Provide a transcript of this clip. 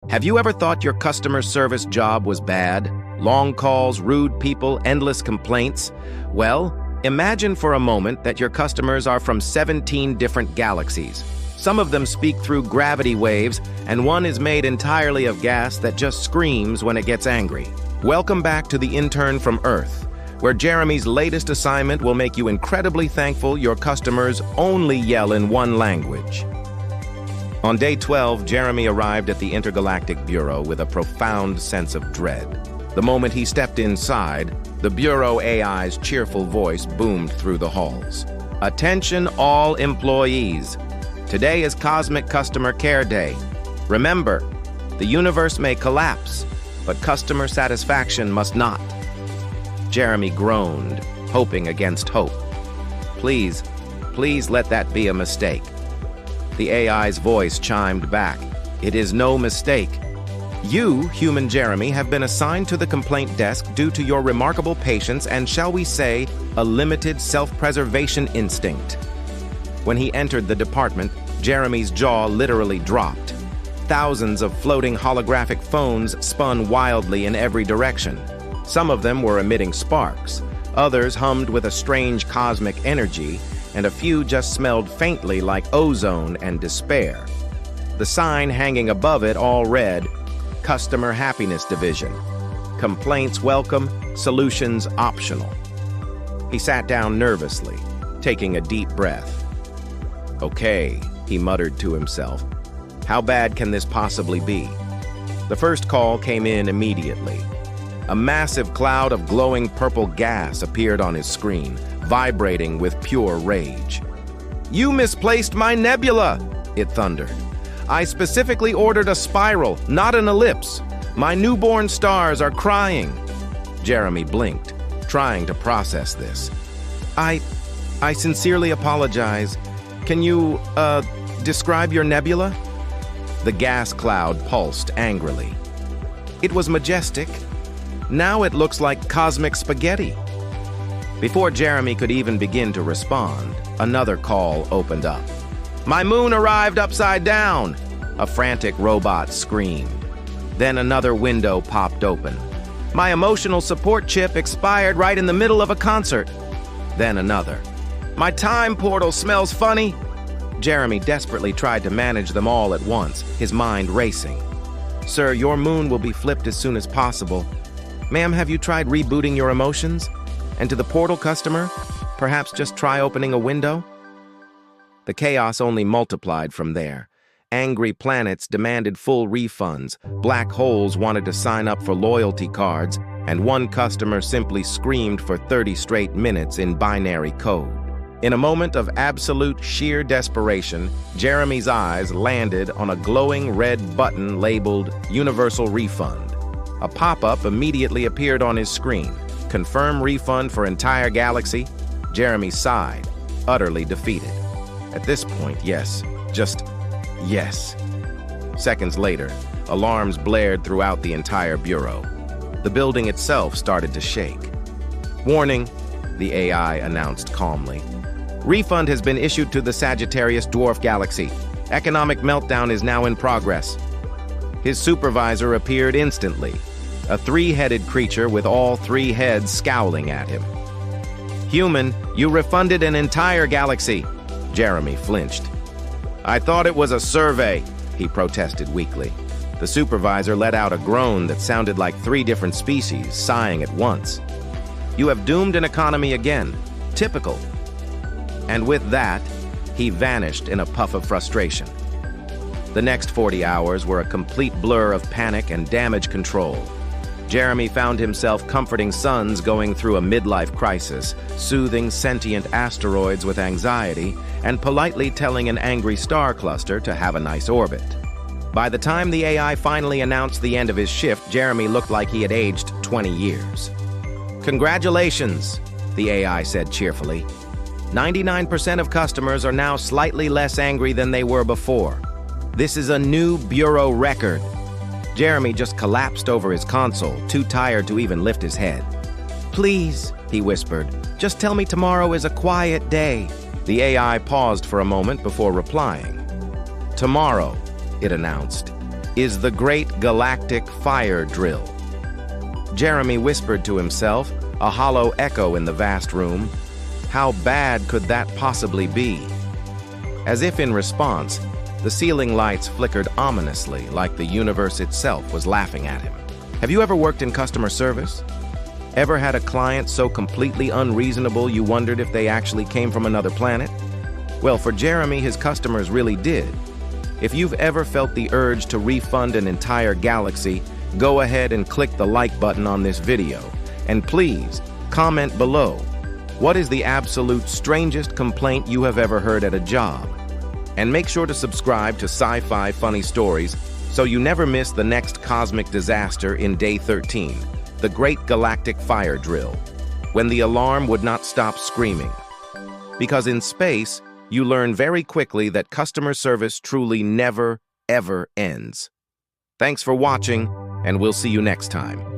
Have you ever thought your customer service job was bad? Long calls, rude people, endless complaints? Well, imagine for a moment that your customers are from 17 different galaxies. Some of them speak through gravity waves, and one is made entirely of gas that just screams when it gets angry. Welcome back to the Intern from Earth, where Jeremy's latest assignment will make you incredibly thankful your customers only yell in one language. On day 12, Jeremy arrived at the Intergalactic Bureau with a profound sense of dread. The moment he stepped inside, the Bureau AI's cheerful voice boomed through the halls. Attention all employees. Today is Cosmic Customer Care Day. Remember, the universe may collapse, but customer satisfaction must not. Jeremy groaned, hoping against hope. Please let that be a mistake. The AI's voice chimed back. It is no mistake. You, human Jeremy, have been assigned to the complaint desk due to your remarkable patience and, shall we say, a limited self-preservation instinct. When he entered the department, Jeremy's jaw literally dropped. Thousands of floating holographic phones spun wildly in every direction. Some of them were emitting sparks, others hummed with a strange cosmic energy, and a few just smelled faintly like ozone and despair. The sign hanging above it all read, Customer Happiness Division. Complaints welcome, solutions optional. He sat down nervously, taking a deep breath. Okay, he muttered to himself. How bad can this possibly be? The first call came in immediately. A massive cloud of glowing purple gas appeared on his screen, vibrating with pure rage. You misplaced my nebula, it thundered. I specifically ordered a spiral, not an ellipse. My newborn stars are crying. Jeremy blinked, trying to process this. I sincerely apologize. Can you, describe your nebula? The gas cloud pulsed angrily. It was majestic. Now it looks like cosmic spaghetti. Before Jeremy could even begin to respond, another call opened up. My moon arrived upside down, a frantic robot screamed. Then another window popped open. My emotional support chip expired right in the middle of a concert. Then another. My time portal smells funny. Jeremy desperately tried to manage them all at once, his mind racing. Sir, your moon will be flipped as soon as possible. Ma'am, have you tried rebooting your emotions? And to the portal customer, perhaps just try opening a window? The chaos only multiplied from there. Angry planets demanded full refunds, black holes wanted to sign up for loyalty cards, and one customer simply screamed for 30 straight minutes in binary code. In a moment of absolute sheer desperation, Jeremy's eyes landed on a glowing red button labeled Universal Refund. A pop-up immediately appeared on his screen. Confirm refund for entire galaxy? Jeremy sighed, utterly defeated. At this point, yes. Just yes. Seconds later, alarms blared throughout the entire bureau. The building itself started to shake. Warning, the AI announced calmly. Refund has been issued to the Sagittarius Dwarf Galaxy. Economic meltdown is now in progress. His supervisor appeared instantly, a three-headed creature with all three heads scowling at him. Human, you refunded an entire galaxy. Jeremy flinched. I thought it was a survey, he protested weakly. The supervisor let out a groan that sounded like 3 different species sighing at once. You have doomed an economy again. Typical. And with that, he vanished in a puff of frustration. The next 40 hours were a complete blur of panic and damage control. Jeremy found himself comforting sons going through a midlife crisis, soothing sentient asteroids with anxiety, and politely telling an angry star cluster to have a nice orbit. By the time the AI finally announced the end of his shift, Jeremy looked like he had aged 20 years. Congratulations, the AI said cheerfully. 99% of customers are now slightly less angry than they were before. This is a new bureau record. Jeremy just collapsed over his console, too tired to even lift his head. Please, he whispered, just tell me tomorrow is a quiet day. The AI paused for a moment before replying. Tomorrow, it announced. is the Great Galactic Fire Drill. Jeremy whispered to himself, a hollow echo in the vast room. How bad could that possibly be? As if in response, the ceiling lights flickered ominously, like the universe itself was laughing at him. Have you ever worked in customer service? Ever had a client so completely unreasonable you wondered if they actually came from another planet? Well, for Jeremy, his customers really did. If you've ever felt the urge to refund an entire galaxy, go ahead and click the like button on this video. And please, comment below. What is the absolute strangest complaint you have ever heard at a job? And make sure to subscribe to Sci-Fi Funny Stories so you never miss the next cosmic disaster in Day 13, the Great Galactic Fire Drill, when the alarm would not stop screaming. Because in space, you learn very quickly that customer service truly never, ever ends. Thanks for watching, and we'll see you next time.